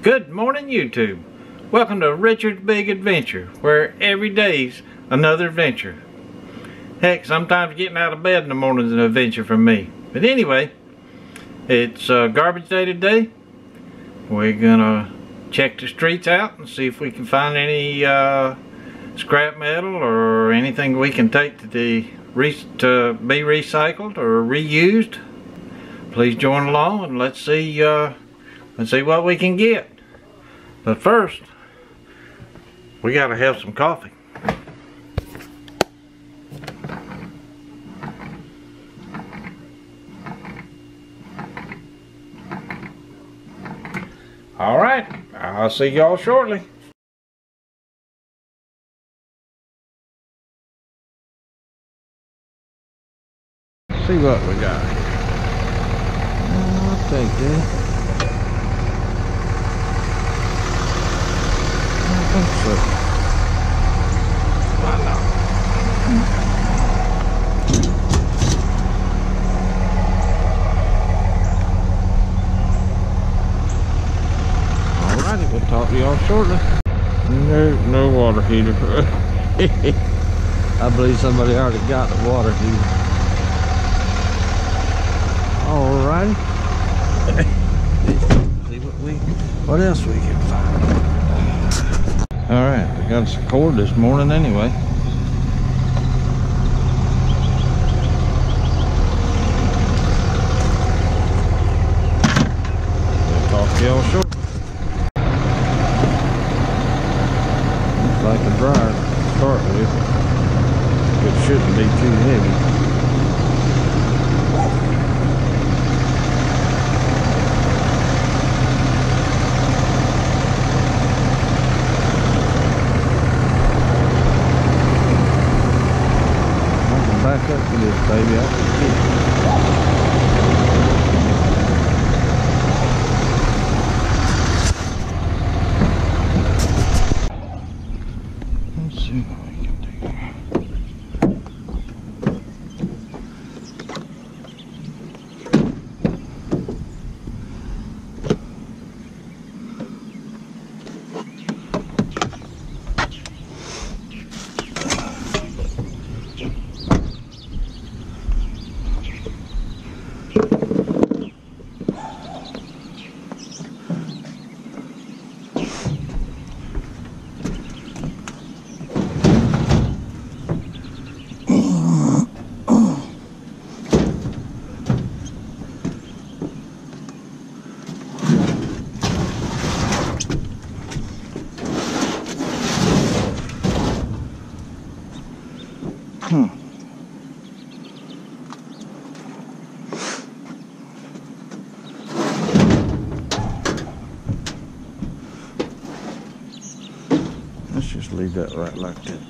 Good morning, YouTube. Welcome to Richard's Big Adventure, where every day's another adventure. Heck, sometimes getting out of bed in the morning is an adventure for me. But anyway, it's garbage day today. We're gonna check the streets out and see if we can find any scrap metal or anything we can take to be recycled or reused. Please join along and let's see what we can get. But first, we gotta have some coffee. All right, I'll see y'all shortly. See what we got. I'll take that. I think so. Why not? Alrighty, we'll talk to y'all shortly. No water heater. I believe somebody already got the water heater. Alrighty. See what else we can find. Alright, we got us a cord this morning anyway. We'll talk to y'all shortly. Looks like a dryer to start with. It shouldn't be too heavy. Back up to this baby, I can get it. Let's see what we can do. Let's just leave that right like that.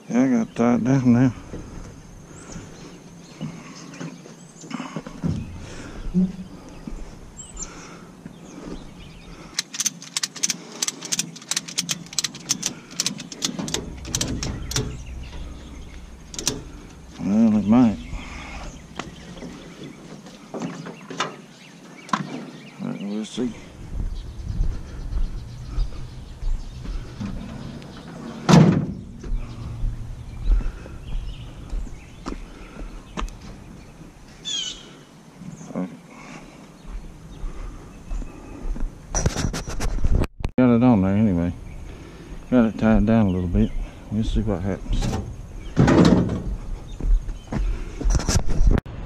Yeah, I got tied down now. to tie it down a little bit. We'll see what happens.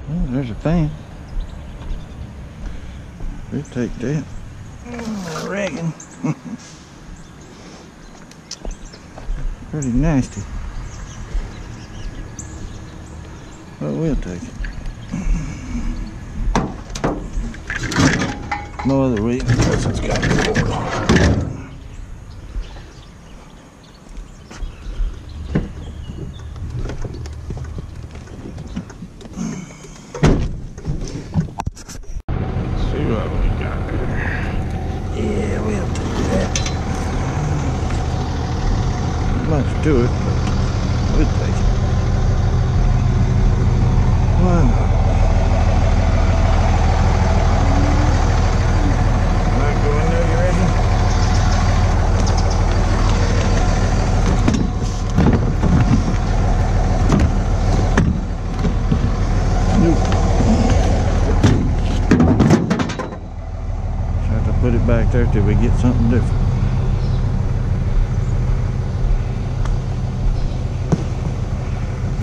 Well, there's a fan. We'll take that. I reckon. Pretty nasty. But we'll take it. No other reason because it's got a board on it. See what we got there. Yeah, we'll take that. Not much to it, but we'll take it. Why not? Put it back there till we get something different.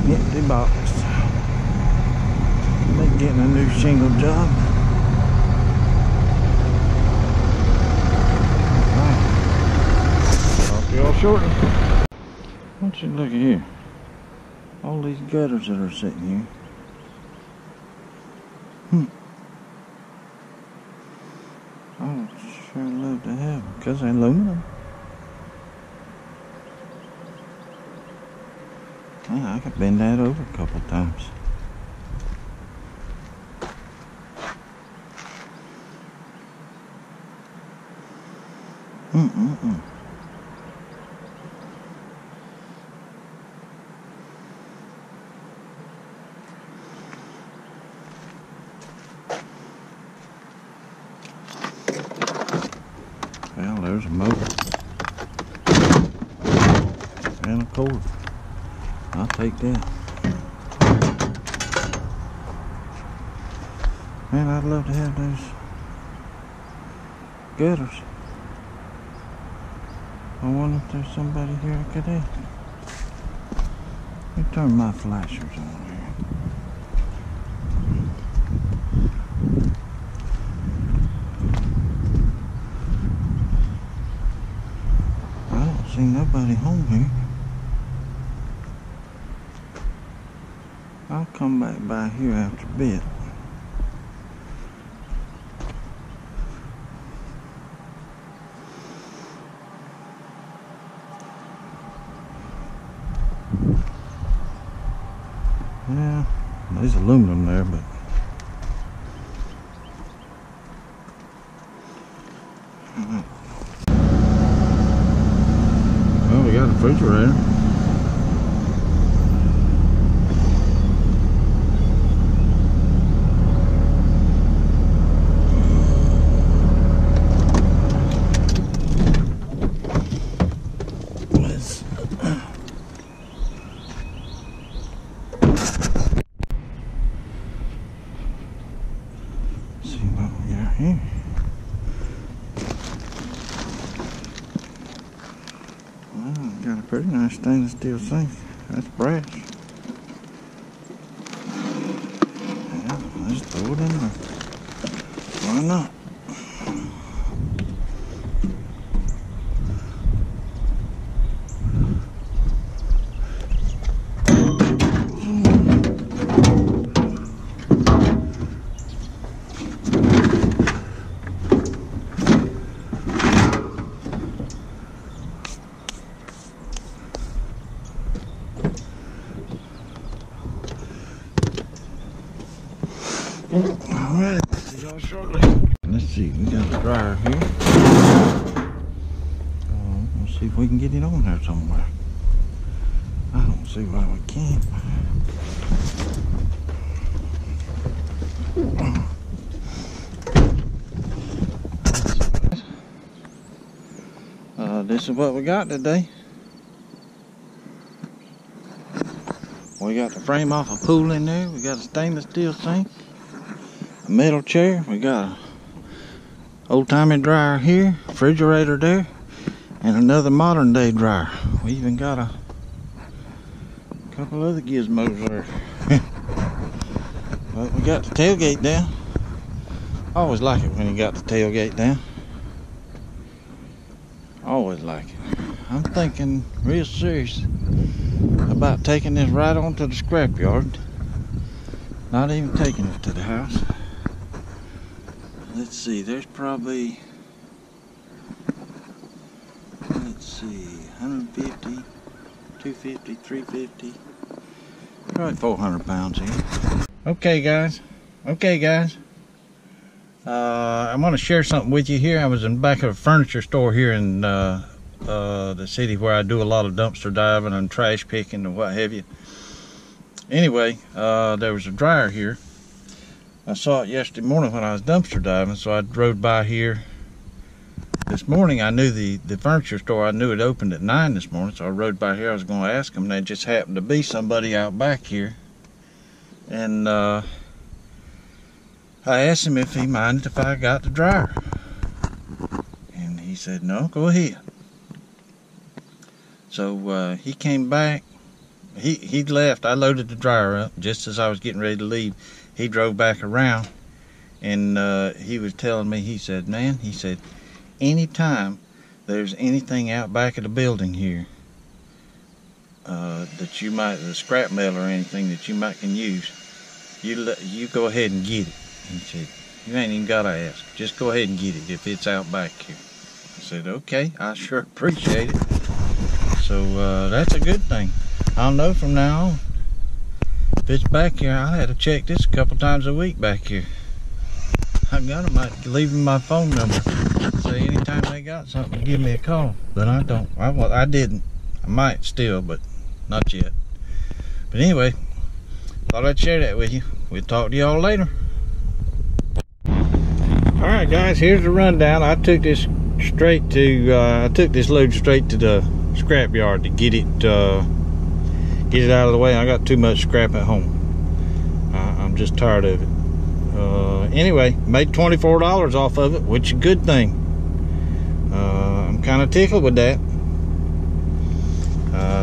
Empty box. Like getting a new shingle job. Alright. Talk to y'all shortly. Why don't you look at here? All these gutters that are sitting here. I would sure love to have them because they're aluminum. I could bend that over a couple times. Well, there's a motor and a cord. I'll take that. Man, I'd love to have those gutters. I wonder if there's somebody here I could ask. Let me turn my flashers on here. Ain't nobody home here. I'll come back by here after a bit. Yeah, there's aluminum there, but we got a refrigerator. Let's see what we got here. Got a pretty nice stainless steel sink. That's brass. Yeah, let's throw it in there. Why not? Alright, see y'all shortly. Let's see, we got a dryer here. Let's see if we can get it on there somewhere. I don't see why we can't. This is what we got today. We got the frame off a pool in there. We got a stainless steel sink, a metal chair. We got a old-timey dryer here, refrigerator there, And another modern day dryer. We even got a couple other gizmos there. But we got the tailgate down. I always like it when you got the tailgate down. Always like it. I'm thinking real serious about taking this right on to the scrapyard. Not even taking it to the house. Let's see, there's probably, let's see, 150, 250, 350, probably 400 pounds here. Okay guys, I want to share something with you here. I was in the back of a furniture store here in the city where I do a lot of dumpster diving and trash picking and what have you. Anyway, there was a dryer here. I saw it yesterday morning when I was dumpster diving, so I drove by here this morning. I knew the furniture store, I knew it opened at 9 this morning, so I rode by here. I was going to ask them, and there just happened to be somebody out back here. And I asked him if he minded if I got the dryer. And he said, no, go ahead. So he came back. He left. I loaded the dryer up just as I was getting ready to leave. He drove back around, and he was telling me, he said, man, he said, anytime there's anything out back of the building here that you might, the scrap metal or anything that you might can use, you go ahead and get it. He said, you ain't even gotta ask. Just go ahead and get it if it's out back here. I said, okay, I sure appreciate it. So that's a good thing. I'll know from now on. If it's back here, I'll have to check this a couple times a week back here. I might leave them my phone number. Say anytime they got something, give me a call. But I don't. I didn't. I might still, but not yet. But anyway, thought I'd share that with you. We'll talk to y'all later. Alright guys, here's the rundown. I took this straight to I took this load straight to the scrapyard to get it out of the way. I got too much scrap at home. I'm just tired of it. Anyway, made $24 off of it, which is a good thing. I'm kind of tickled with that.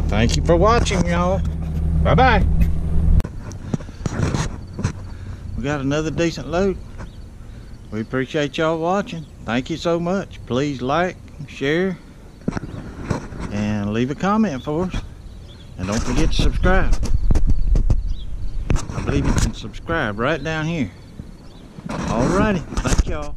Thank you for watching, y'all. Bye bye. We got another decent load. We appreciate y'all watching. Thank you so much. Please like, share, and leave a comment for us. And don't forget to subscribe. I believe you can subscribe right down here. Alrighty, thank y'all.